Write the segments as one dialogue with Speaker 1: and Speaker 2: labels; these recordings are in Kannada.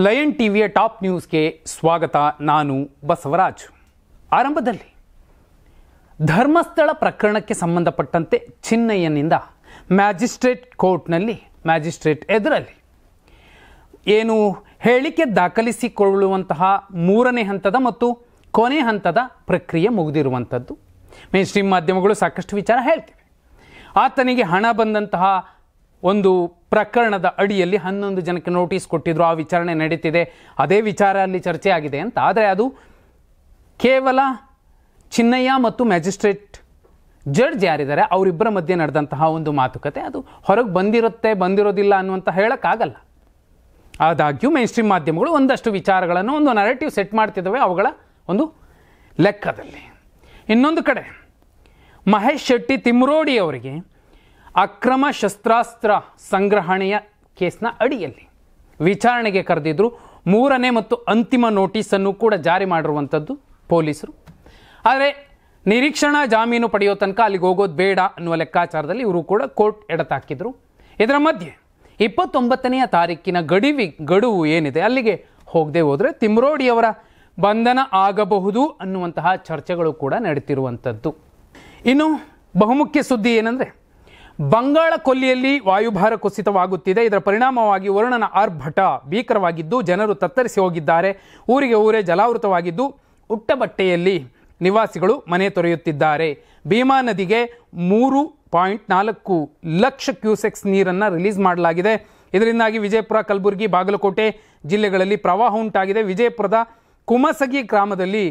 Speaker 1: ಲಯನ್ ಟಿವಿಯ ಟಾಪ್ ನ್ಯೂಸ್ಗೆ ಸ್ವಾಗತ. ನಾನು ಬಸವರಾಜ್. ಆರಂಭದಲ್ಲಿ ಧರ್ಮಸ್ಥಳ ಪ್ರಕರಣಕ್ಕೆ ಸಂಬಂಧಪಟ್ಟಂತೆ ಚಿನ್ನಯ್ಯನಿಂದ ಮ್ಯಾಜಿಸ್ಟ್ರೇಟ್ ಕೋರ್ಟ್ನಲ್ಲಿ ಮ್ಯಾಜಿಸ್ಟ್ರೇಟ್ ಎದುರಲ್ಲಿ ಏನು ಹೇಳಿಕೆ ದಾಖಲಿಸಿಕೊಳ್ಳುವಂತಹ ಮೂರನೇ ಹಂತದ ಮತ್ತು ಕೊನೆ ಹಂತದ ಪ್ರಕ್ರಿಯೆ ಮುಗಿದಿರುವಂಥದ್ದು. ಮೇನ್ ಸ್ಟ್ರೀಮ್ ಮಾಧ್ಯಮಗಳು ಸಾಕಷ್ಟು ವಿಚಾರ ಹೇಳ್ತಿವೆ. ಆತನಿಗೆ ಹಣ ಬಂದಂತಹ ಒಂದು ಪ್ರಕರಣದ ಅಡಿಯಲ್ಲಿ 11 ಜನಕ್ಕೆ ನೋಟಿಸ್ ಕೊಟ್ಟಿದ್ರು, ಆ ವಿಚಾರಣೆ ನಡೀತಿದೆ, ಅದೇ ವಿಚಾರ ಅಲ್ಲಿ ಚರ್ಚೆ ಆಗಿದೆ ಅಂತ. ಆದರೆ ಅದು ಕೇವಲ ಚಿನ್ನಯ್ಯ ಮತ್ತು ಮ್ಯಾಜಿಸ್ಟ್ರೇಟ್ ಜಡ್ಜ್ ಯಾರಿದ್ದಾರೆ ಅವರಿಬ್ಬರ ಮಧ್ಯೆ ನಡೆದಂತಹ ಒಂದು ಮಾತುಕತೆ. ಅದು ಹೊರಗೆ ಬಂದಿರೋದಿಲ್ಲ ಅನ್ನುವಂಥ ಹೇಳೋಕ್ಕಾಗಲ್ಲ. ಆದಾಗ್ಯೂ ಮೇನ್ ಸ್ಟ್ರೀಮ್ ಮಾಧ್ಯಮಗಳು ಒಂದಷ್ಟು ವಿಚಾರಗಳನ್ನು, ಒಂದು ನರೇಟಿವ್ ಸೆಟ್ ಮಾಡ್ತಿದ್ದಾವೆ ಅವುಗಳ ಒಂದು ಲೆಕ್ಕದಲ್ಲಿ. ಇನ್ನೊಂದು ಕಡೆ ಮಹೇಶ್ ಶೆಟ್ಟಿ ತಿಮ್ರೋಡಿ ಅವರಿಗೆ ಅಕ್ರಮ ಶಸ್ತ್ರಾಸ್ತ್ರ ಸಂಗ್ರಹಣೆಯ ಕೇಸ್ನ ಅಡಿಯಲ್ಲಿ ವಿಚಾರಣೆಗೆ ಕರೆದಿದ್ರು. ಮೂರನೇ ಮತ್ತು ಅಂತಿಮ ನೋಟಿಸನ್ನು ಕೂಡ ಜಾರಿ ಮಾಡಿರುವಂಥದ್ದು ಪೊಲೀಸರು. ಆದರೆ ನಿರೀಕ್ಷಣಾ ಜಾಮೀನು ಪಡೆಯೋ ತನಕ ಅಲ್ಲಿಗೆ ಹೋಗೋದು ಬೇಡ ಅನ್ನುವ ಲೆಕ್ಕಾಚಾರದಲ್ಲಿ ಇವರು ಕೂಡ ಕೋರ್ಟ್ ಎಡತಾಕಿದ್ರು. ಇದರ ಮಧ್ಯೆ 29ನೇ ತಾರೀಕಿನ ಗಡುವು ಏನಿದೆ ಅಲ್ಲಿಗೆ ಹೋಗದೆ ಹೋದರೆ ತಿಮ್ರೋಡಿಯವರ ಬಂಧನ ಆಗಬಹುದು ಅನ್ನುವಂತಹ ಚರ್ಚೆಗಳು ಕೂಡ ನಡೀತಿರುವಂಥದ್ದು. ಇನ್ನು ಬಹುಮುಖ್ಯ ಸುದ್ದಿ ಏನಂದರೆ, ಬಂಗಾಳ ಕೊಲ್ಲಿಯಲ್ಲಿ ವಾಯುಭಾರ ಕುಸಿತವಾಗುತ್ತಿದೆ. ಇದರ ಪರಿಣಾಮವಾಗಿ ವರುಣನ ಆರ್ಭಟ ಭೀಕರವಾಗಿದ್ದು ಜನರು ತತ್ತರಿಸಿ ಹೋಗಿದ್ದಾರೆ. ಊರಿಗೆ ಊರೇ ಜಲಾವೃತವಾಗಿದ್ದು ಉಟ್ಟಬಟ್ಟೆಯಲ್ಲಿ ನಿವಾಸಿಗಳು ಮನೆ ತೊರೆಯುತ್ತಿದ್ದಾರೆ. ಭೀಮಾ ನದಿಗೆ 3.4 ಲಕ್ಷ ಕ್ಯೂಸೆಕ್ಸ್ ನೀರನ್ನು ರಿಲೀಸ್ ಮಾಡಲಾಗಿದೆ. ಇದರಿಂದಾಗಿ ವಿಜಯಪುರ, ಕಲಬುರಗಿ, ಬಾಗಲಕೋಟೆ ಜಿಲ್ಲೆಗಳಲ್ಲಿ ಪ್ರವಾಹ ಉಂಟಾಗಿದೆ. ವಿಜಯಪುರದ ಕುಮಸಗಿ ಗ್ರಾಮದಲ್ಲಿ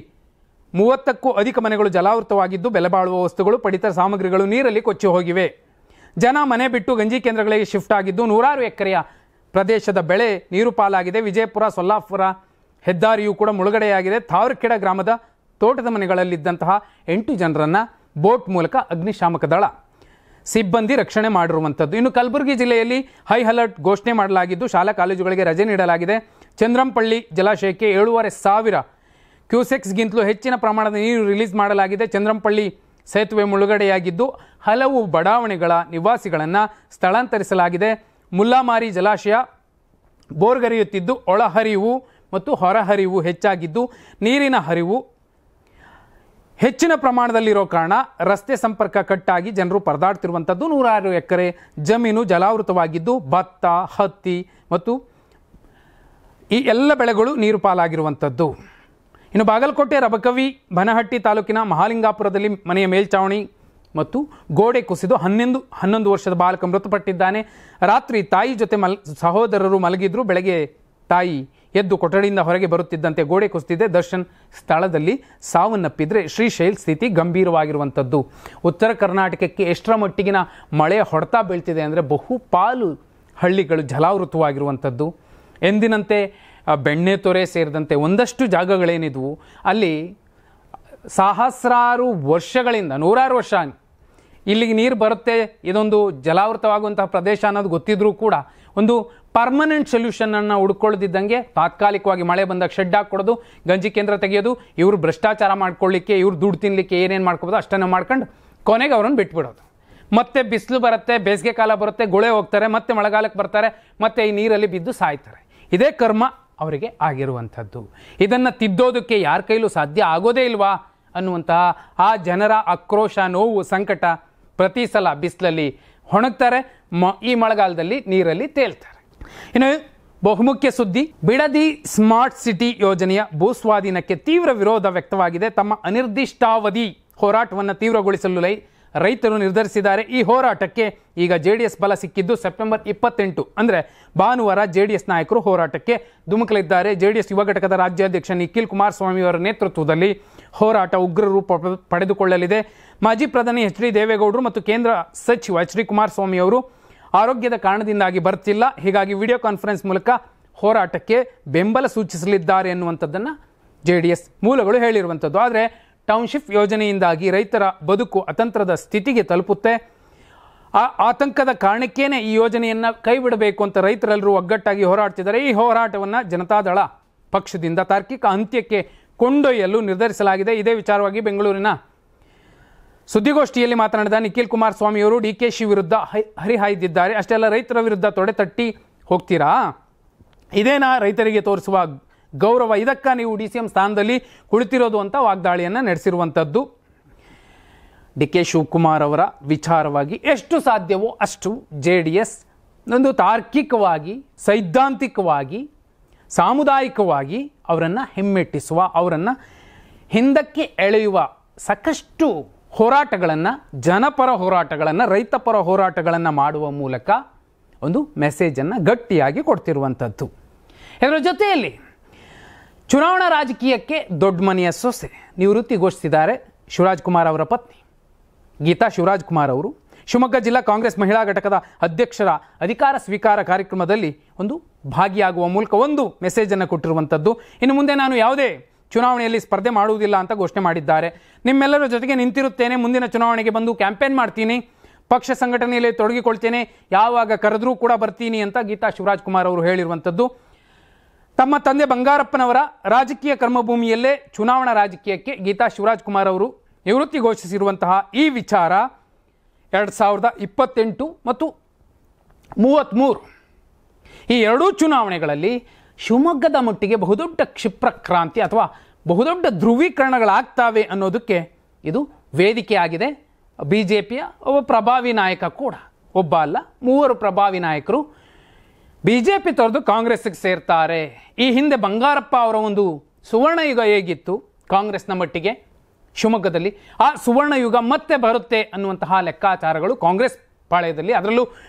Speaker 1: 30ಕ್ಕೂ ಅಧಿಕ ಮನೆಗಳು ಜಲಾವೃತವಾಗಿದ್ದು ಬೆಲೆಬಾಳುವ ವಸ್ತುಗಳು, ಪಡಿತರ ಸಾಮಗ್ರಿಗಳು ನೀರಲ್ಲಿ ಕೊಚ್ಚಿ ಹೋಗಿವೆ. ಜನ ಮನೆ ಬಿಟ್ಟು ಗಂಜಿ ಕೇಂದ್ರಗಳಿಗೆ ಶಿಫ್ಟ್ ಆಗಿದ್ದು 100 ಎಕರೆಯ ಪ್ರದೇಶದ ಬೆಳೆ ನೀರು ಪಾಲಾಗಿದೆ. ವಿಜಯಪುರ ಸೊಲ್ಲಾಪುರ ಹೆದ್ದಾರಿಯೂ ಕೂಡ ಮುಳುಗಡೆಯಾಗಿದೆ. ತಾವರಕೆಡ ಗ್ರಾಮದ ತೋಟದ ಮನೆಗಳಲ್ಲಿದ್ದಂತಹ 8 ಜನರನ್ನು ಬೋಟ್ ಮೂಲಕ ಅಗ್ನಿಶಾಮಕ ದಳ ಸಿಬ್ಬಂದಿ ರಕ್ಷಣೆ ಮಾಡಿರುವಂಥದ್ದು. ಇನ್ನು ಕಲಬುರಗಿ ಜಿಲ್ಲೆಯಲ್ಲಿ ಹೈ ಅಲರ್ಟ್ ಘೋಷಣೆ ಮಾಡಲಾಗಿದ್ದು ಶಾಲಾ ಕಾಲೇಜುಗಳಿಗೆ ರಜೆ ನೀಡಲಾಗಿದೆ. ಚಂದ್ರಂಪಳ್ಳಿ ಜಲಾಶಯಕ್ಕೆ 7,500 ಕ್ಯೂಸೆಕ್ಸ್ಗಿಂತಲೂ ಹೆಚ್ಚಿನ ಪ್ರಮಾಣದ ನೀರು ರಿಲೀಸ್ ಮಾಡಲಾಗಿದೆ. ಚಂದ್ರಂಪಳ್ಳಿ ಸೇತುವೆ ಮುಳುಗಡೆಯಾಗಿದ್ದು ಹಲವು ಬಡಾವಣೆಗಳ ನಿವಾಸಿಗಳನ್ನು ಸ್ಥಳಾಂತರಿಸಲಾಗಿದೆ. ಮುಲ್ಲಾಮಾರಿ ಜಲಾಶಯ ಬೋರ್ಗರಿಯುತ್ತಿದ್ದು ಒಳಹರಿವು ಮತ್ತು ಹೊರಹರಿವು ಹೆಚ್ಚಾಗಿದ್ದು ನೀರಿನ ಹರಿವು ಹೆಚ್ಚಿನ ಪ್ರಮಾಣದಲ್ಲಿರೋ ಕಾರಣ ರಸ್ತೆ ಸಂಪರ್ಕ ಕಟ್ಟಾಗಿ ಜನರು ಪರದಾಡ್ತಿರುವಂಥದ್ದು. 106 ಎಕರೆ ಜಮೀನು ಜಲಾವೃತವಾಗಿದ್ದು ಭತ್ತ, ಹತ್ತಿ ಮತ್ತು ಈ ಎಲ್ಲ ಬೆಳೆಗಳು ನೀರು ಪಾಲಾಗಿರುವಂಥದ್ದು. ಇನ್ನು ಬಾಗಲಕೋಟೆ ರಬಕವಿ ಬನಹಟ್ಟಿ ತಾಲೂಕಿನ ಮಹಾಲಿಂಗಾಪುರದಲ್ಲಿ ಮನೆಯ ಮೇಲ್ಚಾವಣಿ ಮತ್ತು ಗೋಡೆ ಕುಸಿದು 11 ವರ್ಷದ ಬಾಲಕ ಮೃತಪಟ್ಟಿದ್ದಾನೆ. ರಾತ್ರಿ ತಾಯಿ ಜೊತೆ ಸಹೋದರರು ಮಲಗಿದ್ರು. ಬೆಳಗ್ಗೆ ತಾಯಿ ಎದ್ದು ಕೊಠಡಿಯಿಂದ ಹೊರಗೆ ಬರುತ್ತಿದ್ದಂತೆ ಗೋಡೆ ಕುಸಿದಿದೆ. ದರ್ಶನ್ ಸ್ಥಳದಲ್ಲಿ ಸಾವನ್ನಪ್ಪಿದ್ರೆ ಶ್ರೀಶೈಲ್ ಸ್ಥಿತಿ ಗಂಭೀರವಾಗಿರುವಂಥದ್ದು. ಉತ್ತರ ಕರ್ನಾಟಕಕ್ಕೆ ಎಷ್ಟರ ಮಟ್ಟಿಗಿನ ಮಳೆಯ ಹೊಡೆತ ಬೀಳ್ತಿದೆ ಅಂದರೆ ಬಹುಪಾಲು ಹಳ್ಳಿಗಳು ಜಲಾವೃತವಾಗಿರುವಂಥದ್ದು. ಎಂದಿನಂತೆ ಬೆಣ್ಣೆತೊರೆ ಸೇರಿದಂತೆ ಒಂದಷ್ಟು ಜಾಗಗಳೇನಿದ್ವು ಅಲ್ಲಿ ಸಹಸ್ರಾರು ವರ್ಷಗಳಿಂದ 106 ವರ್ಷ ಇಲ್ಲಿಗೆ ನೀರು ಬರುತ್ತೆ, ಇದೊಂದು ಜಲಾವೃತವಾಗುವಂತಹ ಪ್ರದೇಶ ಅನ್ನೋದು ಗೊತ್ತಿದ್ರೂ ಕೂಡ ಒಂದು ಪರ್ಮನೆಂಟ್ ಸೊಲ್ಯೂಷನನ್ನು ಹುಡ್ಕೊಳ್ಳೋದಿದ್ದಂಗೆ ತಾತ್ಕಾಲಿಕವಾಗಿ ಮಳೆ ಬಂದಾಗ ಶೆಡ್ ಹಾಕ್ಕೊಡೋದು, ಗಂಜಿ ಕೇಂದ್ರ ತೆಗೆಯೋದು, ಇವರು ಭ್ರಷ್ಟಾಚಾರ ಮಾಡ್ಕೊಳ್ಳಿಕ್ಕೆ, ಇವ್ರು ದುಡ್ಡು ತಿನ್ನಲಿಕ್ಕೆ ಏನೇನು ಮಾಡ್ಕೋಬೋದು ಅಷ್ಟನ್ನು ಮಾಡ್ಕೊಂಡು ಕೊನೆಗೆ ಅವ್ರನ್ನ ಬಿಟ್ಬಿಡೋದು. ಮತ್ತೆ ಬಿಸಿಲು ಬರುತ್ತೆ, ಬೇಸಿಗೆ ಕಾಲ ಬರುತ್ತೆ, ಗುಳೆ ಹೋಗ್ತಾರೆ, ಮತ್ತೆ ಮಳೆಗಾಲಕ್ಕೆ ಬರ್ತಾರೆ, ಮತ್ತೆ ಈ ನೀರಲ್ಲಿ ಬಿದ್ದು ಸಾಯ್ತಾರೆ. ಇದೇ ಕರ್ಮ ಅವರಿಗೆ ಆಗಿರುವಂಥದ್ದು. ಇದನ್ನು ತಿದ್ದೋದಕ್ಕೆ ಯಾರ ಕೈಲೂ ಸಾಧ್ಯ ಆಗೋದೇ ಇಲ್ವಾ ಅನ್ನುವಂತಹ ಆ ಜನರ ಆಕ್ರೋಶ, ನೋವು, ಸಂಕಟ ಪ್ರತಿ ಸಲ ಬಿಸಿಲಲ್ಲಿ ಒಣಗ್ತಾರೆ, ಈ ಮಳೆಗಾಲದಲ್ಲಿ ನೀರಲ್ಲಿ ತೇಲ್ತಾರೆ. ಇನ್ನು ಬಹುಮುಖ್ಯ ಸುದ್ದಿ, ಬಿಡದಿ ಸ್ಮಾರ್ಟ್ ಸಿಟಿ ಯೋಜನೆಯ ಭೂಸ್ವಾಧೀನಕ್ಕೆ ತೀವ್ರ ವಿರೋಧ ವ್ಯಕ್ತವಾಗಿದೆ. ತಮ್ಮ ಅನಿರ್ದಿಷ್ಟಾವಧಿ ಹೋರಾಟವನ್ನು ತೀವ್ರಗೊಳಿಸಲು ರೈತರು ನಿರ್ಧರಿಸಿದ್ದಾರೆ. ಈ ಹೋರಾಟಕ್ಕೆ ಈಗ JDS ಬಲ ಸಿಕ್ಕಿದ್ದು. ಸೆಪ್ಟೆಂಬರ್ 28 ಅಂದರೆ ಭಾನುವಾರ JDS ನಾಯಕರು ಹೋರಾಟಕ್ಕೆ ಧುಮುಕಲಿದ್ದಾರೆ. JDS ಯುವ ಘಟಕದ ರಾಜ್ಯಾಧ್ಯಕ್ಷ ನಿಖಿಲ್ ಕುಮಾರಸ್ವಾಮಿ ಅವರ ನೇತೃತ್ವದಲ್ಲಿ ಹೋರಾಟ ಉಗ್ರ ರೂಪ ಪಡೆದುಕೊಳ್ಳಲಿದೆ. ಮಾಜಿ ಪ್ರಧಾನಿ HD ದೇವೇಗೌಡರು ಮತ್ತು ಕೇಂದ್ರ ಸಚಿವ HD ಕುಮಾರಸ್ವಾಮಿ ಅವರು ಆರೋಗ್ಯದ ಕಾರಣದಿಂದಾಗಿ ಬರ್ತಿಲ್ಲ, ಹೀಗಾಗಿ ವಿಡಿಯೋ ಕಾನ್ಫರೆನ್ಸ್ ಮೂಲಕ ಹೋರಾಟಕ್ಕೆ ಬೆಂಬಲ ಸೂಚಿಸಲಿದ್ದಾರೆ ಎನ್ನುವಂಥದ್ದನ್ನು JDS ಮೂಲಗಳು ಹೇಳಿರುವಂಥದ್ದು. ಆದರೆ ಟೌನ್ಶಿಪ್ ಯೋಜನೆಯಿಂದಾಗಿ ರೈತರ ಬದುಕು ಅತಂತ್ರದ ಸ್ಥಿತಿಗೆ ತಲುಪುತ್ತೆ. ಆ ಆತಂಕದ ಕಾರಣಕ್ಕೇನೆ ಈ ಯೋಜನೆಯನ್ನು ಕೈಬಿಡಬೇಕು ಅಂತ ರೈತರೆಲ್ಲರೂ ಒಗ್ಗಟ್ಟಾಗಿ ಹೋರಾಡ್ತಿದ್ದಾರೆ. ಈ ಹೋರಾಟವನ್ನು ಜನತಾದಳ ಪಕ್ಷದಿಂದ ತಾರ್ಕಿಕ ಅಂತ್ಯಕ್ಕೆ ಕೊಂಡೊಯ್ಯಲು ನಿರ್ಧರಿಸಲಾಗಿದೆ. ಇದೇ ವಿಚಾರವಾಗಿ ಬೆಂಗಳೂರಿನ ಸುದ್ದಿಗೋಷ್ಠಿಯಲ್ಲಿ ಮಾತನಾಡಿದ ನಿಖಿಲ್ ಕುಮಾರಸ್ವಾಮಿ ಅವರು DKಶಿ ವಿರುದ್ಧ ಹರಿಹಾಯ್ದಿದ್ದಾರೆ. ಅಷ್ಟೆಲ್ಲ ರೈತರ ವಿರುದ್ಧ ತೊಡೆ ತಟ್ಟಿ ಹೋಗ್ತೀರಾ? ಇದೇನಾ ರೈತರಿಗೆ ತೋರಿಸುವ ಗೌರವ, ಇದಕ್ಕ ನೀವು DCM ಸ್ಥಾನದಲ್ಲಿ ಕುಳಿತಿರೋದು ಅಂತ ವಾಗ್ದಾಳಿಯನ್ನು ನಡೆಸಿರುವಂಥದ್ದು. DK ಶಿವಕುಮಾರ್ ಅವರ ವಿಚಾರವಾಗಿ ಎಷ್ಟು ಸಾಧ್ಯವೋ ಅಷ್ಟು JDS ಒಂದು ತಾರ್ಕಿಕವಾಗಿ, ಸೈದ್ಧಾಂತಿಕವಾಗಿ, ಸಾಮುದಾಯಿಕವಾಗಿ ಅವರನ್ನು ಹಿಮ್ಮೆಟ್ಟಿಸುವ, ಅವರನ್ನು ಹಿಂದಕ್ಕೆ ಎಳೆಯುವ ಸಾಕಷ್ಟು ಹೋರಾಟಗಳನ್ನು, ಜನಪರ ಹೋರಾಟಗಳನ್ನು, ರೈತಪರ ಹೋರಾಟಗಳನ್ನು ಮಾಡುವ ಮೂಲಕ ಒಂದು ಮೆಸೇಜನ್ನು ಗಟ್ಟಿಯಾಗಿ ಕೊಡ್ತಿರುವಂಥದ್ದು. ಇದರ ಜೊತೆಯಲ್ಲಿ ಚುನಾವಣಾ ರಾಜಕೀಯಕ್ಕೆ ದೊಡ್ಡ ಮನೆಯ ಸೊಸೆ ನಿವೃತ್ತಿ ಘೋಷಿಸಿದ್ದಾರೆ ಶಿವರಾಜ್ ಕುಮಾರ್ ಅವರ ಪತ್ನಿ ಗೀತಾ ಶಿವರಾಜ್ ಕುಮಾರ್ ಅವರು. ಶಿವಮೊಗ್ಗ ಜಿಲ್ಲಾ ಕಾಂಗ್ರೆಸ್ ಮಹಿಳಾ ಘಟಕದ ಅಧ್ಯಕ್ಷರ ಅಧಿಕಾರ ಸ್ವೀಕಾರ ಕಾರ್ಯಕ್ರಮದಲ್ಲಿ ಒಂದು ಭಾಗಿಯಾಗುವ ಮೂಲಕ ಒಂದು ಮೆಸೇಜನ್ನು ಕೊಟ್ಟಿರುವಂಥದ್ದು. ಇನ್ನು ಮುಂದೆ ನಾನು ಯಾವುದೇ ಚುನಾವಣೆಯಲ್ಲಿ ಸ್ಪರ್ಧೆ ಮಾಡುವುದಿಲ್ಲ ಅಂತ ಘೋಷಣೆ ಮಾಡಿದ್ದಾರೆ. ನಿಮ್ಮೆಲ್ಲರ ಜೊತೆಗೆ ನಿಂತಿರುತ್ತೇನೆ, ಮುಂದಿನ ಚುನಾವಣೆಗೆ ಬಂದು ಕ್ಯಾಂಪೇನ್ ಮಾಡ್ತೀನಿ, ಪಕ್ಷ ಸಂಘಟನೆಯಲ್ಲಿ ತೊಡಗಿಕೊಳ್ತೇನೆ, ಯಾವಾಗ ಕರೆದ್ರೂ ಕೂಡ ಬರ್ತೀನಿ ಅಂತ ಗೀತಾ ಶಿವರಾಜ್ ಕುಮಾರ್ ಅವರು ಹೇಳಿರುವಂಥದ್ದು. ತಮ್ಮ ತಂದೆ ಬಂಗಾರಪ್ಪನವರ ರಾಜಕೀಯ ಕರ್ಮಭೂಮಿಯಲ್ಲೇ ಚುನಾವಣಾ ರಾಜಕೀಯಕ್ಕೆ ಗೀತಾ ಶಿವರಾಜ್ ಕುಮಾರ್ ಅವರು ನಿವೃತ್ತಿ ಘೋಷಿಸಿರುವಂತಹ ಈ ವಿಚಾರ 2028 ಮತ್ತು 33 ಈ ಎರಡೂ ಚುನಾವಣೆಗಳಲ್ಲಿ ಶಿವಮೊಗ್ಗದ ಮಟ್ಟಿಗೆ ಬಹುದೊಡ್ಡ ಕ್ಷಿಪ್ರ ಕ್ರಾಂತಿ ಅಥವಾ ಬಹುದೊಡ್ಡ ಧ್ರುವೀಕರಣಗಳಾಗ್ತಾವೆ ಅನ್ನೋದಕ್ಕೆ ಇದು ವೇದಿಕೆಯಾಗಿದೆ. BJPಯ ಒಬ್ಬ ಪ್ರಭಾವಿ ನಾಯಕ ಕೂಡ, ಒಬ್ಬ ಅಲ್ಲ 3 ಪ್ರಭಾವಿ ನಾಯಕರು BJP ತೊರೆದು ಕಾಂಗ್ರೆಸ್ಗೆ ಸೇರ್ತಾರೆ. ಈ ಹಿಂದೆ ಬಂಗಾರಪ್ಪ ಅವರ ಒಂದು ಸುವರ್ಣಯುಗ ಹೇಗಿತ್ತು ಕಾಂಗ್ರೆಸ್ನ ಮಟ್ಟಿಗೆ ಶಿವಮೊಗ್ಗದಲ್ಲಿ, ಆ ಸುವರ್ಣಯುಗ ಮತ್ತೆ ಬರುತ್ತೆ ಅನ್ನುವಂತಹ ಲೆಕ್ಕಾಚಾರಗಳು ಕಾಂಗ್ರೆಸ್ ಪಾಳ್ಯದಲ್ಲಿ, ಅದರಲ್ಲೂ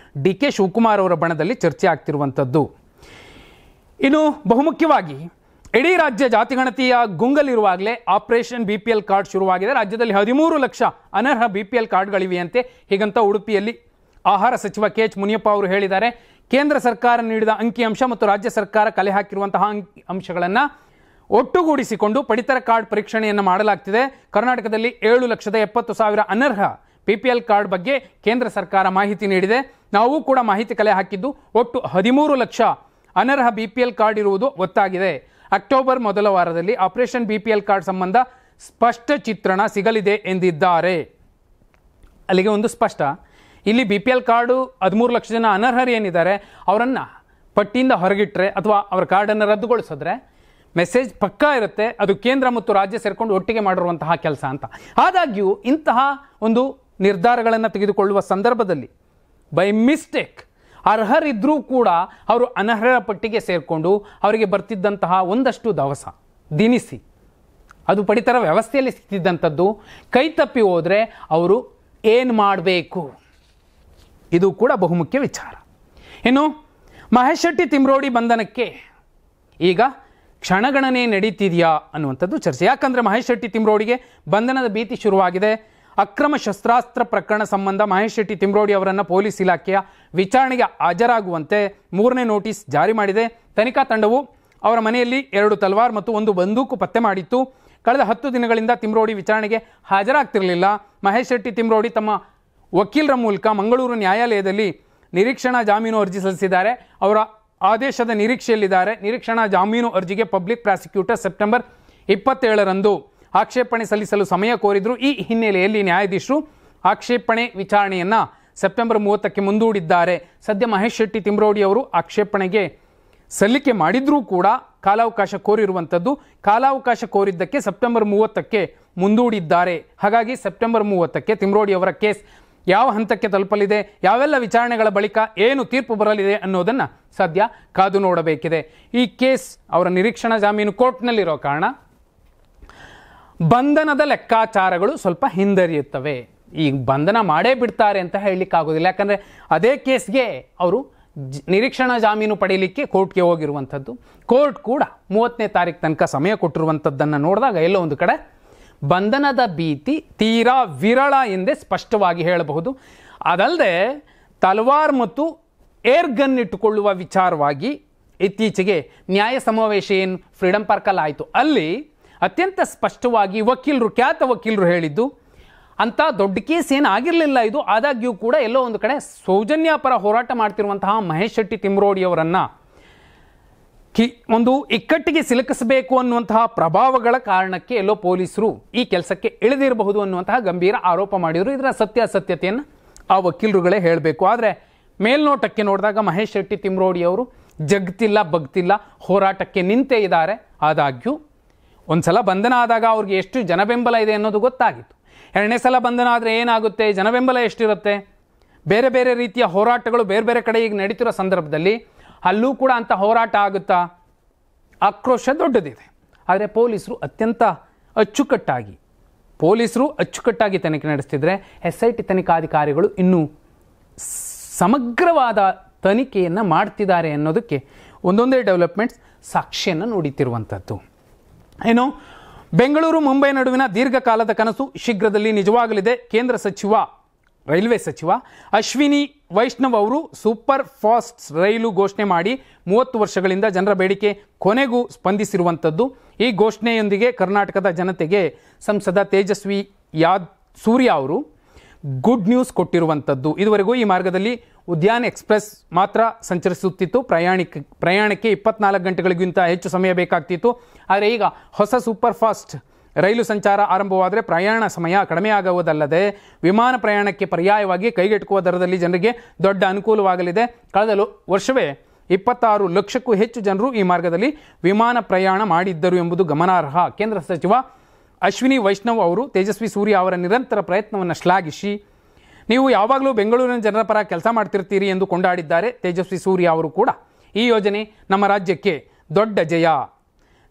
Speaker 1: DK ಶಿವಕುಮಾರ್ ಅವರ ಬಣದಲ್ಲಿ ಚರ್ಚೆ ಆಗ್ತಿರುವಂಥದ್ದು. ಇನ್ನು ಬಹುಮುಖ್ಯವಾಗಿ ಇಡೀ ರಾಜ್ಯ ಜಾತಿಗಣತಿಯ ಗುಂಗಲಿರುವಾಗಲೇ ಆಪರೇಷನ್ BPL ಕಾರ್ಡ್ ಶುರುವಾಗಿದೆ. ರಾಜ್ಯದಲ್ಲಿ 13 ಲಕ್ಷ ಅನರ್ಹ BPL ಕಾರ್ಡ್ಗಳಿವೆಯಂತೆ. ಹೀಗಂತ ಉಡುಪಿಯಲ್ಲಿ ಆಹಾರ ಸಚಿವ KH ಮುನಿಯಪ್ಪ ಅವರು ಹೇಳಿದ್ದಾರೆ. ಕೇಂದ್ರ ಸರ್ಕಾರ ನೀಡಿದ ಅಂಕಿಅಂಶ ಮತ್ತು ರಾಜ್ಯ ಸರ್ಕಾರ ಕಲೆ ಹಾಕಿರುವಂತಹ ಅಂಶಗಳನ್ನು ಒಟ್ಟುಗೂಡಿಸಿಕೊಂಡು ಪಡಿತರ ಕಾರ್ಡ್ ಪರೀಕ್ಷಣೆಯನ್ನು ಮಾಡಲಾಗ್ತಿದೆ. ಕರ್ನಾಟಕದಲ್ಲಿ 7,70,000 ಅನರ್ಹ BPL ಕಾರ್ಡ್ ಬಗ್ಗೆ ಕೇಂದ್ರ ಸರ್ಕಾರ ಮಾಹಿತಿ ನೀಡಿದೆ. ನಾವು ಕೂಡ ಮಾಹಿತಿ ಕಲೆ ಹಾಕಿದ್ದು ಒಟ್ಟು 13 ಲಕ್ಷ ಅನರ್ಹ BPL ಕಾರ್ಡ್ ಇರುವುದು ಗೊತ್ತಾಗಿದೆ. ಅಕ್ಟೋಬರ್ ಮೊದಲ ವಾರದಲ್ಲಿ ಆಪರೇಷನ್ BPL ಕಾರ್ಡ್ ಸಂಬಂಧ ಸ್ಪಷ್ಟ ಚಿತ್ರಣ ಸಿಗಲಿದೆ ಎಂದಿದ್ದಾರೆ. ಅಲ್ಲಿಗೆ ಒಂದು ಸ್ಪಷ್ಟ, ಇಲ್ಲಿ BPL ಕಾರ್ಡು 13 ಲಕ್ಷ ಜನ ಅನರ್ಹರು ಏನಿದ್ದಾರೆ ಅವರನ್ನು ಪಟ್ಟಿಯಿಂದ ಹೊರಗಿಟ್ರೆ ಅಥವಾ ಅವರ ಕಾರ್ಡನ್ನು ರದ್ದುಗೊಳಿಸಿದ್ರೆ ಮೆಸೇಜ್ ಪಕ್ಕಾ ಇರುತ್ತೆ, ಅದು ಕೇಂದ್ರ ಮತ್ತು ರಾಜ್ಯ ಸೇರಿಕೊಂಡು ಒಟ್ಟಿಗೆ ಮಾಡಿರುವಂತಹ ಕೆಲಸ ಅಂತ. ಆದಾಗ್ಯೂ ಇಂತಹ ಒಂದು ನಿರ್ಧಾರಗಳನ್ನು ತೆಗೆದುಕೊಳ್ಳುವ ಸಂದರ್ಭದಲ್ಲಿ ಬೈ ಮಿಸ್ಟೇಕ್ ಅರ್ಹರಿದ್ದರೂ ಕೂಡ ಅವರು ಅನರ್ಹರ ಪಟ್ಟಿಗೆ ಸೇರಿಕೊಂಡು ಅವರಿಗೆ ಬರ್ತಿದ್ದಂತಹ ಒಂದಷ್ಟು ದವಸ ದಿನಿಸಿ ಅದು ಪಡಿತರ ವ್ಯವಸ್ಥೆಯಲ್ಲಿ ಸಿಕ್ತಿದ್ದಂಥದ್ದು ಕೈ ತಪ್ಪಿ ಹೋದರೆ ಅವರು ಏನು ಮಾಡಬೇಕು, ಇದು ಕೂಡ ಬಹುಮುಖ್ಯ ವಿಚಾರ. ಇನ್ನು ಮಹೇಶ್ ಶೆಟ್ಟಿ ತಿಮ್ರೋಡಿ ಬಂಧನಕ್ಕೆ ಈಗ ಕ್ಷಣಗಣನೆ ನಡೀತಿದೆಯಾ ಅನ್ನುವಂಥದ್ದು ಚರ್ಚೆ. ಯಾಕಂದರೆ ಮಹೇಶ್ ಶೆಟ್ಟಿ ತಿಮ್ರೋಡಿಗೆ ಬಂಧನದ ಭೀತಿ ಶುರುವಾಗಿದೆ. ಅಕ್ರಮ ಶಸ್ತ್ರಾಸ್ತ್ರ ಪ್ರಕರಣ ಸಂಬಂಧ ಮಹೇಶ್ ಶೆಟ್ಟಿ ತಿಮ್ರೋಡಿ ಅವರನ್ನು ಪೊಲೀಸ್ ಇಲಾಖೆಯ ವಿಚಾರಣೆಗೆ ಹಾಜರಾಗುವಂತೆ 3ನೇ ನೋಟಿಸ್ ಜಾರಿ ಮಾಡಿದೆ. ತನಿಖಾ ತಂಡವು ಅವರ ಮನೆಯಲ್ಲಿ 2 ತಲವಾರ್ ಮತ್ತು 1 ಬಂದೂಕು ಪತ್ತೆ ಮಾಡಿತ್ತು. ಕಳೆದ 10 ದಿನಗಳಿಂದ ತಿಮ್ರೋಡಿ ವಿಚಾರಣೆಗೆ ಹಾಜರಾಗ್ತಿರಲಿಲ್ಲ. ಮಹೇಶ್ ಶೆಟ್ಟಿ ತಿಮ್ರೋಡಿ ತಮ್ಮ ವಕೀಲರ ಮೂಲಕ ಮಂಗಳೂರು ನ್ಯಾಯಾಲಯದಲ್ಲಿ ನಿರೀಕ್ಷಣಾ ಜಾಮೀನು ಅರ್ಜಿ ಸಲ್ಲಿಸಿದ್ದಾರೆ. ಅವರ ಆದೇಶದ ನಿರೀಕ್ಷೆಯಲ್ಲಿದ್ದಾರೆ. ನಿರೀಕ್ಷಣಾ ಜಾಮೀನು ಅರ್ಜಿಗೆ ಪಬ್ಲಿಕ್ ಪ್ರಾಸಿಕ್ಯೂಟರ್ ಸೆಪ್ಟೆಂಬರ್ 27ರಂದು ಆಕ್ಷೇಪಣೆ ಸಲ್ಲಿಸಲು ಸಮಯ ಕೋರಿದ್ರು. ಈ ಹಿನ್ನೆಲೆಯಲ್ಲಿ ನ್ಯಾಯಾಧೀಶರು ಆಕ್ಷೇಪಣೆ ವಿಚಾರಣೆಯನ್ನು ಸೆಪ್ಟೆಂಬರ್ 30ಕ್ಕೆ ಮುಂದೂಡಿದ್ದಾರೆ. ಸದ್ಯ ಮಹೇಶ್ ಶೆಟ್ಟಿ ತಿಮ್ರೋಡಿ ಅವರು ಆಕ್ಷೇಪಣೆಗೆ ಸಲ್ಲಿಕೆ ಮಾಡಿದ್ರೂ ಕೂಡ ಕಾಲಾವಕಾಶ ಕೋರಿರುವಂಥದ್ದು. ಕಾಲಾವಕಾಶ ಕೋರಿದ್ದಕ್ಕೆ ಸೆಪ್ಟೆಂಬರ್ 30ಕ್ಕೆ ಮುಂದೂಡಿದ್ದಾರೆ. ಹಾಗಾಗಿ ಸೆಪ್ಟೆಂಬರ್ 30ಕ್ಕೆ ತಿಮ್ರೋಡಿ ಅವರ ಕೇಸ್ ಯಾವ ಹಂತಕ್ಕೆ ತಲುಪಲಿದೆ, ಯಾವೆಲ್ಲ ವಿಚಾರಣೆಗಳ ಬಳಿಕ ಏನು ತೀರ್ಪು ಬರಲಿದೆ ಅನ್ನೋದನ್ನು ಸದ್ಯ ಕಾದು ನೋಡಬೇಕಿದೆ. ಈ ಕೇಸ್ ಅವರ ನಿರೀಕ್ಷಣಾ ಜಾಮೀನು ಕೋರ್ಟ್ನಲ್ಲಿರೋ ಕಾರಣ ಬಂಧನದ ಲೆಕ್ಕಾಚಾರಗಳು ಸ್ವಲ್ಪ ಹಿಂದರಿಯುತ್ತವೆ. ಈಗ ಬಂಧನ ಮಾಡೇ ಬಿಡ್ತಾರೆ ಅಂತ ಹೇಳಲಿಕ್ಕಾಗೋದಿಲ್ಲ. ಯಾಕಂದರೆ ಅದೇ ಕೇಸ್ಗೆ ಅವರು ನಿರೀಕ್ಷಣಾ ಜಾಮೀನು ಪಡೆಯಲಿಕ್ಕೆ ಕೋರ್ಟ್ಗೆ ಹೋಗಿರುವಂಥದ್ದು. ಕೋರ್ಟ್ ಕೂಡ 30ನೇ ತಾರೀಕು ತನಕ ಸಮಯ ಕೊಟ್ಟಿರುವಂಥದ್ದನ್ನು ನೋಡಿದಾಗ ಎಲ್ಲೋ ಒಂದು ಕಡೆ ಬಂಧನದ ಭೀತಿ ತೀರಾ ವಿರಳ ಎಂದೇ ಸ್ಪಷ್ಟವಾಗಿ ಹೇಳಬಹುದು. ಅದಲ್ಲದೆ ತಲವಾರ್ ಮತ್ತು ಏರ್ ಗನ್ ಇಟ್ಟುಕೊಳ್ಳುವ ವಿಚಾರವಾಗಿ ಇತ್ತೀಚೆಗೆ ನ್ಯಾಯ ಸಮಾವೇಶ ಏನು ಫ್ರೀಡಂ ಪಾರ್ಕಲ್ಲಿ ಆಯಿತು, ಅಲ್ಲಿ ಅತ್ಯಂತ ಸ್ಪಷ್ಟವಾಗಿ ವಕೀಲರು, ಖ್ಯಾತ ವಕೀಲರು ಹೇಳಿದ್ದು ಅಂಥ ದೊಡ್ಡ ಕೇಸ್ ಏನು ಆಗಿರಲಿಲ್ಲ ಇದು. ಆದಾಗ್ಯೂ ಕೂಡ ಎಲ್ಲೋ ಒಂದು ಕಡೆ ಸೌಜನ್ಯಪರ ಹೋರಾಟ ಮಾಡ್ತಿರುವಂತಹ ಮಹೇಶ್ ಶೆಟ್ಟಿ ತಿಮ್ರೋಡಿ ಅವರನ್ನು ಒಂದು ಇಕ್ಕಟ್ಟಿಗೆ ಸಿಲುಕಿಸಬೇಕು ಅನ್ನುವಂತಹ ಪ್ರಭಾವಗಳ ಕಾರಣಕ್ಕೆ ಎಲ್ಲೋ ಪೊಲೀಸರು ಈ ಕೆಲಸಕ್ಕೆ ಇಳಿದಿರಬಹುದು ಅನ್ನುವಂತಹ ಗಂಭೀರ ಆರೋಪ ಮಾಡಿದರು. ಇದರ ಸತ್ಯಾಸತ್ಯತೆಯನ್ನು ಆ ವಕೀಲರುಗಳೇ ಹೇಳಬೇಕು. ಆದರೆ ಮೇಲ್ನೋಟಕ್ಕೆ ನೋಡಿದಾಗ ಮಹೇಶ್ ಶೆಟ್ಟಿ ತಿಮ್ರೋಡಿ ಅವರು ಜಗ್ತಿಲ್ಲ ಬಗ್ತಿಲ್ಲ, ಹೋರಾಟಕ್ಕೆ ನಿಂತೇ ಇದ್ದಾರೆ. ಆದಾಗ್ಯೂ ಒಂದು ಸಲ ಬಂಧನ ಆದಾಗ ಅವ್ರಿಗೆ ಎಷ್ಟು ಜನಬೆಂಬಲ ಇದೆ ಅನ್ನೋದು ಗೊತ್ತಾಗಿತ್ತು. ಎರಡನೇ ಸಲ ಬಂಧನ ಆದರೆ ಏನಾಗುತ್ತೆ, ಜನಬೆಂಬಲ ಎಷ್ಟಿರುತ್ತೆ, ಬೇರೆ ಬೇರೆ ರೀತಿಯ ಹೋರಾಟಗಳು ಬೇರೆ ಬೇರೆ ಕಡೆ ಈಗ ನಡೀತಿರೋ ಸಂದರ್ಭದಲ್ಲಿ ಅಲ್ಲೂ ಕೂಡ ಅಂಥ ಹೋರಾಟ ಆಗುತ್ತಾ, ಆಕ್ರೋಶ ದೊಡ್ಡದಿದೆ. ಆದರೆ ಪೊಲೀಸರು ಅಚ್ಚುಕಟ್ಟಾಗಿ ತನಿಖೆ ನಡೆಸ್ತಿದ್ರೆ SIT ತನಿಖಾಧಿಕಾರಿಗಳು ಇನ್ನೂ ಸಮಗ್ರವಾದ ತನಿಖೆಯನ್ನು ಮಾಡ್ತಿದ್ದಾರೆ ಅನ್ನೋದಕ್ಕೆ ಒಂದೊಂದೇ ಡೆವಲಪ್ಮೆಂಟ್ಸ್ ಸಾಕ್ಷಿಯನ್ನು ನುಡಿತಿರುವಂಥದ್ದು. ಏನು, ಬೆಂಗಳೂರು ಮುಂಬೈ ನಡುವಿನ ದೀರ್ಘಕಾಲದ ಕನಸು ಶೀಘ್ರದಲ್ಲಿ ನಿಜವಾಗಲಿದೆ. ಕೇಂದ್ರ ರೈಲ್ವೆ ಸಚಿವ ಅಶ್ವಿನಿ ವೈಷ್ಣವ್ ಅವರು ಸೂಪರ್ ಫಾಸ್ಟ್ ರೈಲು ಘೋಷಣೆ ಮಾಡಿ 30 ವರ್ಷಗಳಿಂದ ಜನರ ಬೇಡಿಕೆ ಕೊನೆಗೂ ಸ್ಪಂದಿಸಿರುವಂಥದ್ದು. ಈ ಘೋಷಣೆಯೊಂದಿಗೆ ಕರ್ನಾಟಕದ ಜನತೆಗೆ ಸಂಸದ ತೇಜಸ್ವಿ ಸೂರ್ಯ ಅವರು ಗುಡ್ ನ್ಯೂಸ್ ಕೊಟ್ಟಿರುವಂಥದ್ದು. ಇದುವರೆಗೂ ಈ ಮಾರ್ಗದಲ್ಲಿ ಉದ್ಯಾನ್ ಎಕ್ಸ್ಪ್ರೆಸ್ ಮಾತ್ರ ಸಂಚರಿಸುತ್ತಿತ್ತು. ಪ್ರಯಾಣಕ್ಕೆ 24 ಗಂಟೆಗಳಿಗಿಂತ ಹೆಚ್ಚು ಸಮಯ ಬೇಕಾಗ್ತಿತ್ತು. ಆದರೆ ಈಗ ಹೊಸ ಸೂಪರ್ ಫಾಸ್ಟ್ ರೈಲು ಸಂಚಾರ ಆರಂಭವಾದರೆ ಪ್ರಯಾಣ ಸಮಯ ಕಡಿಮೆಯಾಗುವುದಲ್ಲದೆ ವಿಮಾನ ಪ್ರಯಾಣಕ್ಕೆ ಪರ್ಯಾಯವಾಗಿ ಕೈಗೆಟುಕುವ ದರದಲ್ಲಿ ಜನರಿಗೆ ದೊಡ್ಡ ಅನುಕೂಲವಾಗಲಿದೆ. ಕಳೆದ ವರ್ಷವೇ 26 ಲಕ್ಷಕ್ಕೂ ಹೆಚ್ಚು ಜನರು ಈ ಮಾರ್ಗದಲ್ಲಿ ವಿಮಾನ ಪ್ರಯಾಣ ಮಾಡಿದ್ದರು ಎಂಬುದು ಗಮನಾರ್ಹ. ಕೇಂದ್ರ ಸಚಿವ ಅಶ್ವಿನಿ ವೈಷ್ಣವ್ ಅವರು ತೇಜಸ್ವಿ ಸೂರ್ಯ ಅವರ ನಿರಂತರ ಪ್ರಯತ್ನವನ್ನು ಶ್ಲಾಘಿಸಿ, ನೀವು ಯಾವಾಗಲೂ ಬೆಂಗಳೂರಿನ ಜನರ ಪರ ಕೆಲಸ ಮಾಡ್ತಿರ್ತೀರಿ ಎಂದು ಕೊಂಡಾಡಿದ್ದಾರೆ. ತೇಜಸ್ವಿ ಸೂರ್ಯ ಅವರು ಕೂಡ ಈ ಯೋಜನೆ ನಮ್ಮ ರಾಜ್ಯಕ್ಕೆ ದೊಡ್ಡ ಜಯ,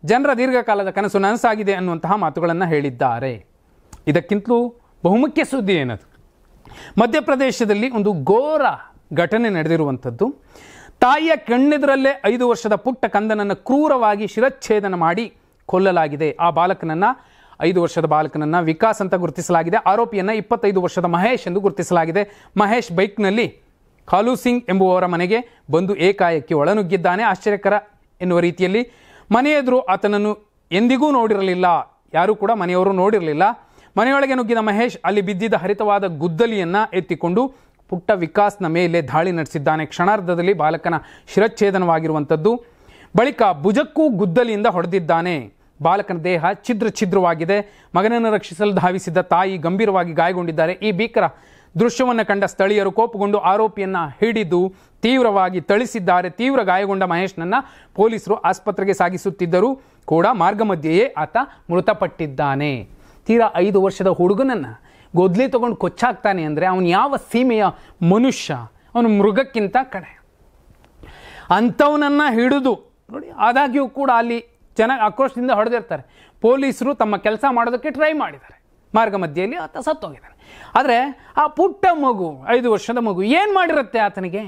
Speaker 1: ಜನರ ದೀರ್ಘಕಾಲದ ಕನಸು ನನಸಾಗಿದೆ ಅನ್ನುವಂತಹ ಮಾತುಗಳನ್ನು ಹೇಳಿದ್ದಾರೆ. ಇದಕ್ಕಿಂತಲೂ ಬಹುಮುಖ್ಯ ಸುದ್ದಿ ಏನದು, ಮಧ್ಯಪ್ರದೇಶದಲ್ಲಿ ಒಂದು ಘೋರ ಘಟನೆ ನಡೆದಿರುವಂಥದ್ದು. ತಾಯಿಯ ಕಣ್ಣೆದುರಲ್ಲೇ 5 ವರ್ಷದ ಪುಟ್ಟ ಕಂದನನ್ನು ಕ್ರೂರವಾಗಿ ಶಿರಚ್ಛೇದನ ಮಾಡಿ ಕೊಲ್ಲಲಾಗಿದೆ. ಆ 5 ವರ್ಷದ ಬಾಲಕನನ್ನು ವಿಕಾಸ್ ಅಂತ ಗುರುತಿಸಲಾಗಿದೆ. ಆರೋಪಿಯನ್ನು 25 ವರ್ಷದ ಮಹೇಶ್ ಎಂದು ಗುರುತಿಸಲಾಗಿದೆ. ಮಹೇಶ್ ಬೈಕ್ನಲ್ಲಿ ಖಾಲು ಸಿಂಗ್ ಎಂಬುವವರ ಮನೆಗೆ ಬಂದು ಏಕಾಏಕಿ ಒಳನುಗ್ಗಿದ್ದಾನೆ. ಆಶ್ಚರ್ಯಕರ ಎನ್ನುವ ರೀತಿಯಲ್ಲಿ ಮನೆ ಎದುರು ಆತನನ್ನು ಎಂದಿಗೂ ನೋಡಿರಲಿಲ್ಲ, ಯಾರೂ ಕೂಡ ಮನೆಯವರು ನೋಡಿರಲಿಲ್ಲ. ಮನೆಯೊಳಗೆ ನುಗ್ಗಿದ ಮಹೇಶ್ ಅಲ್ಲಿ ಬಿದ್ದಿದ್ದ ಹರಿತವಾದ ಗುದ್ದಲಿಯನ್ನು ಎತ್ತಿಕೊಂಡು ಪುಟ್ಟ ವಿಕಾಸ್ನ ಮೇಲೆ ದಾಳಿ ನಡೆಸಿದ್ದಾನೆ. ಕ್ಷಣಾರ್ಧದಲ್ಲಿ ಬಾಲಕನ ಶಿರಚ್ಛೇದನವಾಗಿರುವಂಥದ್ದು. ಬಳಿಕ ಭುಜಕ್ಕೂ ಗುದ್ದಲಿಯಿಂದ ಹೊಡೆದಿದ್ದಾನೆ. ಬಾಲಕನ ದೇಹ ಛಿದ್ರವಾಗಿದೆ. ಮಗನನ್ನು ರಕ್ಷಿಸಲು ಧಾವಿಸಿದ್ದ ತಾಯಿ ಗಂಭೀರವಾಗಿ ಗಾಯಗೊಂಡಿದ್ದಾರೆ. ಈ ಭೀಕರ ದೃಶ್ಯವನ್ನು ಕಂಡ ಸ್ಥಳೀಯರು ಕೋಪಗೊಂಡು ಆರೋಪಿಯನ್ನು ಹಿಡಿದು ತೀವ್ರವಾಗಿ ಥಳಿಸಿದ್ದಾರೆ. ತೀವ್ರ ಗಾಯಗೊಂಡ ಮಹೇಶ್ನನ್ನು ಪೊಲೀಸರು ಆಸ್ಪತ್ರೆಗೆ ಸಾಗಿಸುತ್ತಿದ್ದರೂ ಕೂಡ ಮಾರ್ಗ ಮಧ್ಯೆಯೇ ಆತ ಮೃತಪಟ್ಟಿದ್ದಾನೆ. ತೀರಾ 5 ವರ್ಷದ ಹುಡುಗನನ್ನು ಗೊದ್ಲಿ ತಗೊಂಡು ಕೊಚ್ಚಾಕ್ತಾನೆ ಅಂದರೆ ಅವನು ಯಾವ ಸೀಮೆಯ ಮನುಷ್ಯ, ಅವನು ಮೃಗಕ್ಕಿಂತ ಕಡೆ. ಅಂಥವನನ್ನು ಹಿಡಿದು ನೋಡಿ, ಆದಾಗ್ಯೂ ಕೂಡ ಅಲ್ಲಿ ಜನ ಆಕ್ರೋಶದಿಂದ ಹೊಡೆದಿರ್ತಾರೆ. ಪೊಲೀಸರು ತಮ್ಮ ಕೆಲಸ ಮಾಡೋದಕ್ಕೆ ಟ್ರೈ ಮಾಡಿದ್ದಾರೆ. ಮಾರ್ಗ ಮಧ್ಯೆಯಲ್ಲಿ ಆತ ಸತ್ತೋಗಿದ್ದಾನೆ. ಆದರೆ ಆ ಪುಟ್ಟ ಮಗು, 5 ವರ್ಷದ ಮಗು ಏನು ಮಾಡಿರುತ್ತೆ ಆತನಿಗೆ?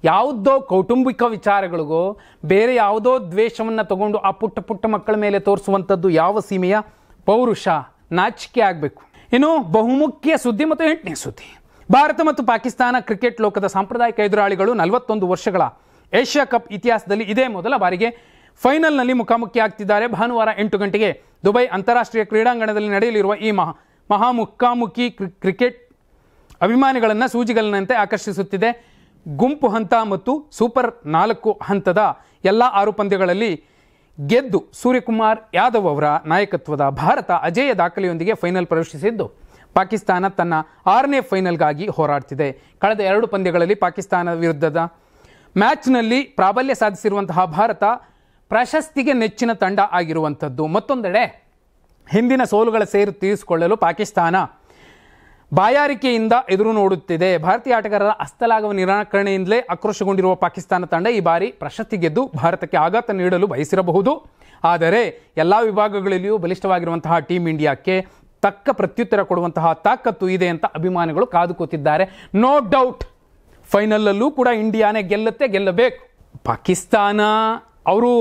Speaker 1: ಯಾವುದೋ ಕೌಟುಂಬಿಕ ವಿಚಾರಗಳಿಗೋ ಬೇರೆ ಯಾವುದೋ ದ್ವೇಷವನ್ನು ತಗೊಂಡು ಆ ಪುಟ್ಟ ಮಕ್ಕಳ ಮೇಲೆ ತೋರಿಸುವಂಥದ್ದು ಯಾವ ಸೀಮೆಯ ಪೌರುಷ? ನಾಚಿಕೆ ಆಗಬೇಕು. ಇನ್ನು ಬಹುಮುಖ್ಯ ಸುದ್ದಿ ಮತ್ತು 8ನೇ ಸುದ್ದಿ, ಭಾರತ ಮತ್ತು ಪಾಕಿಸ್ತಾನ ಕ್ರಿಕೆಟ್ ಲೋಕದ ಸಾಂಪ್ರದಾಯಿಕ ಎದುರಾಳಿಗಳು 41 ವರ್ಷಗಳ ಏಷ್ಯಾ ಕಪ್ ಇತಿಹಾಸದಲ್ಲಿ ಇದೇ ಮೊದಲ ಬಾರಿಗೆ ಫೈನಲ್ನಲ್ಲಿ ಮುಖಾಮುಖಿ ಆಗ್ತಿದ್ದಾರೆ. ಭಾನುವಾರ 8 ಗಂಟೆಗೆ ದುಬೈ ಅಂತಾರಾಷ್ಟ್ರೀಯ ಕ್ರೀಡಾಂಗಣದಲ್ಲಿ ನಡೆಯಲಿರುವ ಈ ಮಹಾ ಮುಖಾಮುಖಿ ಕ್ರಿಕೆಟ್ ಅಭಿಮಾನಿಗಳನ್ನು ಸೂಜಿಗಲ್ಲಿನಂತೆ ಆಕರ್ಷಿಸುತ್ತಿದೆ. ಗುಂಪು ಹಂತ ಮತ್ತು ಸೂಪರ್ 4 ಹಂತದ ಎಲ್ಲ 6 ಪಂದ್ಯಗಳಲ್ಲಿ ಗೆದ್ದು ಸೂರ್ಯಕುಮಾರ್ ಯಾದವ್ ಅವರ ನಾಯಕತ್ವದ ಭಾರತ ಅಜೇಯ ದಾಖಲೆಯೊಂದಿಗೆ ಫೈನಲ್ ಪ್ರವೇಶಿಸಿದ್ದು, ಪಾಕಿಸ್ತಾನ ತನ್ನ 6ನೇ ಫೈನಲ್ಗಾಗಿ ಹೋರಾಡ್ತಿದೆ. ಕಳೆದ 2 ಪಂದ್ಯಗಳಲ್ಲಿ ಪಾಕಿಸ್ತಾನ ವಿರುದ್ಧದ ಮ್ಯಾಚ್ನಲ್ಲಿ ಪ್ರಾಬಲ್ಯ ಸಾಧಿಸಿರುವಂತಹ ಭಾರತ ಪ್ರಶಸ್ತಿಗೆ ನೆಚ್ಚಿನ ತಂಡ ಆಗಿರುವಂಥದ್ದು. ಮತ್ತೊಂದೆಡೆ ಹಿಂದಿನ ಸೋಲುಗಳ ಸೇರು ತೀರಿಸಿಕೊಳ್ಳಲು ಪಾಕಿಸ್ತಾನ ಬಾಯಾರಿಕೆಯಿಂದ ಎದುರು ನೋಡುತ್ತಿದೆ. ಭಾರತೀಯ ಆಟಗಾರರ ಹಸ್ತಲಾಘವ ನಿರಾಕರಣೆಯಿಂದಲೇ ಆಕ್ರೋಶಗೊಂಡಿರುವ ಪಾಕಿಸ್ತಾನ ತಂಡ ಈ ಬಾರಿ ಪ್ರಶಸ್ತಿ ಗೆದ್ದು ಭಾರತಕ್ಕೆ ಆಘಾತ ನೀಡಲು ಬಯಸಿರಬಹುದು. ಆದರೆ ಎಲ್ಲ ವಿಭಾಗಗಳಲ್ಲಿಯೂ ಬಲಿಷ್ಠವಾಗಿರುವಂತಹ ಟೀಮ್ ಇಂಡಿಯಾಕ್ಕೆ ತಕ್ಕ ಪ್ರತ್ಯುತ್ತರ ಕೊಡುವಂತಹ ತಾಕತ್ತು ಇದೆ ಅಂತ ಅಭಿಮಾನಿಗಳು ಕಾದು ಕೂತಿದ್ದಾರೆ. ನೋ ಡೌಟ್ ಫೈನಲ್ಲಲ್ಲೂ ಕೂಡ ಇಂಡಿಯಾನೇ ಗೆಲ್ಲಬೇಕು. ಪಾಕಿಸ್ತಾನ ಅವರು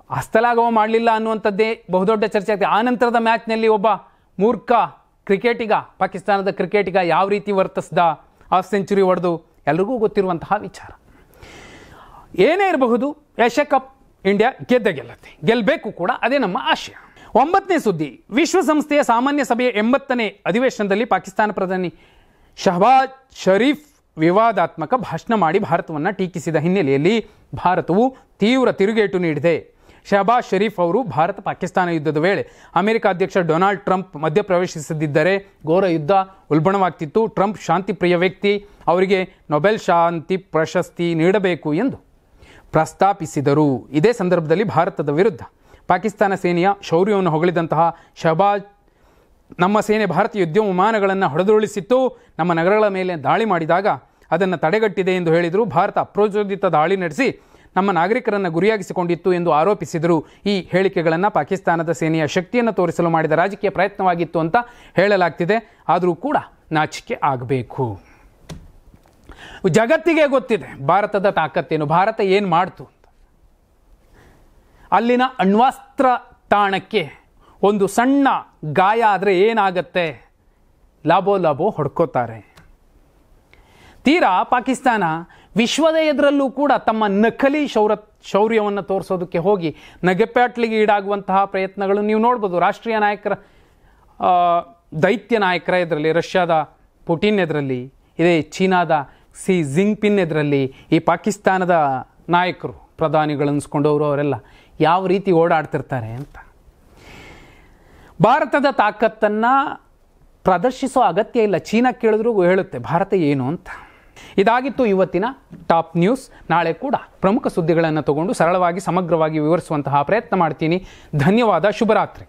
Speaker 1: ಹಸ್ತಲಾಘವ ಮಾಡಲಿಲ್ಲ ಅನ್ನುವಂಥದ್ದೇ ಬಹುದೊಡ್ಡ ಚರ್ಚೆ ಆಗ್ತದೆ. ಆ ನಂತರದ ಮ್ಯಾಚ್ನಲ್ಲಿ ಒಬ್ಬ ಮೂರ್ಖ ಕ್ರಿಕೆಟಿಗ, ಪಾಕಿಸ್ತಾನದ ಕ್ರಿಕೆಟಿಗ ಯಾವ ರೀತಿ ವರ್ತಿಸ್ದ, ಹಾಫ್ ಸೆಂಚುರಿ ಹೊಡೆದು ಎಲ್ರಿಗೂ ಗೊತ್ತಿರುವಂತಹ ವಿಚಾರ. ಏನೇ ಇರಬಹುದು, ಏಷ್ಯಾ ಕಪ್ ಇಂಡಿಯಾ ಗೆಲ್ಲಬೇಕು ಕೂಡ, ಅದೇ ನಮ್ಮ ಆಶಯ. 9ನೇ ಸುದ್ದಿ, ವಿಶ್ವಸಂಸ್ಥೆಯ ಸಾಮಾನ್ಯ ಸಭೆಯ 80ನೇ ಅಧಿವೇಶನದಲ್ಲಿ ಪಾಕಿಸ್ತಾನ ಪ್ರಧಾನಿ ಶಹಬಾಜ್ ಶರೀಫ್ ವಿವಾದಾತ್ಮಕ ಭಾಷಣ ಮಾಡಿ ಭಾರತವನ್ನು ಟೀಕಿಸಿದ ಹಿನ್ನೆಲೆಯಲ್ಲಿ ಭಾರತವು ತೀವ್ರ ತಿರುಗೇಟು ನೀಡಿದೆ. ಶಹಬಾಜ್ ಶರೀಫ್ ಅವರು ಭಾರತ ಪಾಕಿಸ್ತಾನ ಯುದ್ಧದ ವೇಳೆ ಅಮೆರಿಕ ಅಧ್ಯಕ್ಷ ಡೊನಾಲ್ಡ್ ಟ್ರಂಪ್ ಮಧ್ಯಪ್ರವೇಶಿಸದಿದ್ದರೆ ಘೋರ ಯುದ್ಧ ಉಲ್ಬಣವಾಗ್ತಿತ್ತು. ಟ್ರಂಪ್ ಶಾಂತಿ ಪ್ರಿಯ ವ್ಯಕ್ತಿ, ಅವರಿಗೆ ನೊಬೆಲ್ ಶಾಂತಿ ಪ್ರಶಸ್ತಿ ನೀಡಬೇಕು ಎಂದು ಪ್ರಸ್ತಾಪಿಸಿದರು. ಇದೇ ಸಂದರ್ಭದಲ್ಲಿ ಭಾರತದ ವಿರುದ್ಧ ಪಾಕಿಸ್ತಾನ ಸೇನೆಯ ಶೌರ್ಯವನ್ನು ಹೊಗಳಿದಂತಹ ಶಹಬಾಜ್, ನಮ್ಮ ಸೇನೆ ಭಾರತೀಯ ಯುದ್ಧ ವಿಮಾನಗಳನ್ನು ಹೊಡೆದುರುಳಿಸಿತ್ತು, ನಮ್ಮ ನಗರಗಳ ಮೇಲೆ ದಾಳಿ ಮಾಡಿದಾಗ ಅದನ್ನು ತಡೆಗಟ್ಟಿದೆ ಎಂದು ಹೇಳಿದರು. ಭಾರತ ಅಪ್ರಚೋದಿತ ದಾಳಿ ನಡೆಸಿ ನಮ್ಮ ನಾಗರಿಕರನ್ನು ಗುರಿಯಾಗಿಸಿಕೊಂಡಿತ್ತು ಎಂದು ಆರೋಪಿಸಿದರು. ಈ ಹೇಳಿಕೆಗಳನ್ನು ಪಾಕಿಸ್ತಾನದ ಸೇನೆಯ ಶಕ್ತಿಯನ್ನು ತೋರಿಸಲು ಮಾಡಿದ ರಾಜಕೀಯ ಪ್ರಯತ್ನವಾಗಿತ್ತು ಅಂತ ಹೇಳಲಾಗ್ತಿದೆ. ಆದರೂ ಕೂಡ ನಾಚಿಕೆ ಆಗಬೇಕು. ಜಗತ್ತಿಗೆ ಗೊತ್ತಿದೆ ಭಾರತದ ತಾಕತ್ತೇನು, ಭಾರತ ಏನು ಮಾಡ್ತು ಅಂತ. ಅಲ್ಲಿನ ಅಣ್ವಸ್ತ್ರ ತಾಣಕ್ಕೆ ಒಂದು ಸಣ್ಣ ಗಾಯ ಆದರೆ ಏನಾಗತ್ತೆ, ಲಾಬೋ ಹೊಡ್ಕೋತಾರೆ. ತೀರಾ ಪಾಕಿಸ್ತಾನ ವಿಶ್ವದ ಎದುರಲ್ಲೂ ಕೂಡ ತಮ್ಮ ನಕಲಿ ಶೌರ್ಯವನ್ನು ತೋರಿಸೋದಕ್ಕೆ ಹೋಗಿ ನಗೆಪ್ಯಾಟ್ಲಿಗೆ ಈಡಾಗುವಂತಹ ಪ್ರಯತ್ನಗಳು ನೀವು ನೋಡ್ಬೋದು. ರಾಷ್ಟ್ರೀಯ ನಾಯಕರ, ದೈತ್ಯ ನಾಯಕರ ಎದುರಲ್ಲಿ, ರಷ್ಯಾದ ಪುಟಿನ್ ಎದುರಲ್ಲಿ, ಇದೇ ಚೀನಾದ ಸಿ ಜಿಂಗ್ಪಿನ್ ಎದುರಲ್ಲಿ ಈ ಪಾಕಿಸ್ತಾನದ ನಾಯಕರು, ಪ್ರಧಾನಿಗಳು ಅನ್ಸ್ಕೊಂಡವರು ಅವರೆಲ್ಲ ಯಾವ ರೀತಿ ಓಡಾಡ್ತಿರ್ತಾರೆ ಅಂತ. ಭಾರತದ ತಾಕತ್ತನ್ನು ಪ್ರದರ್ಶಿಸೋ ಅಗತ್ಯ ಇಲ್ಲ. ಚೀನಾ ಕೇಳಿದ್ರೂ ಹೇಳುತ್ತೆ ಭಾರತ ಏನು ಅಂತ. ಇದಾಗಿತ್ತು ಇವತ್ತಿನ ಟಾಪ್ ನ್ಯೂಸ್. ನಾಳೆ ಕೂಡ ಪ್ರಮುಖ ಸುದ್ದಿಗಳನ್ನು ತಗೊಂಡು ಸರಳವಾಗಿ ಸಮಗ್ರವಾಗಿ ವಿವರಿಸುವಂತಹ ಪ್ರಯತ್ನ ಮಾಡ್ತೀನಿ. ಧನ್ಯವಾದ. ಶುಭರಾತ್ರಿ.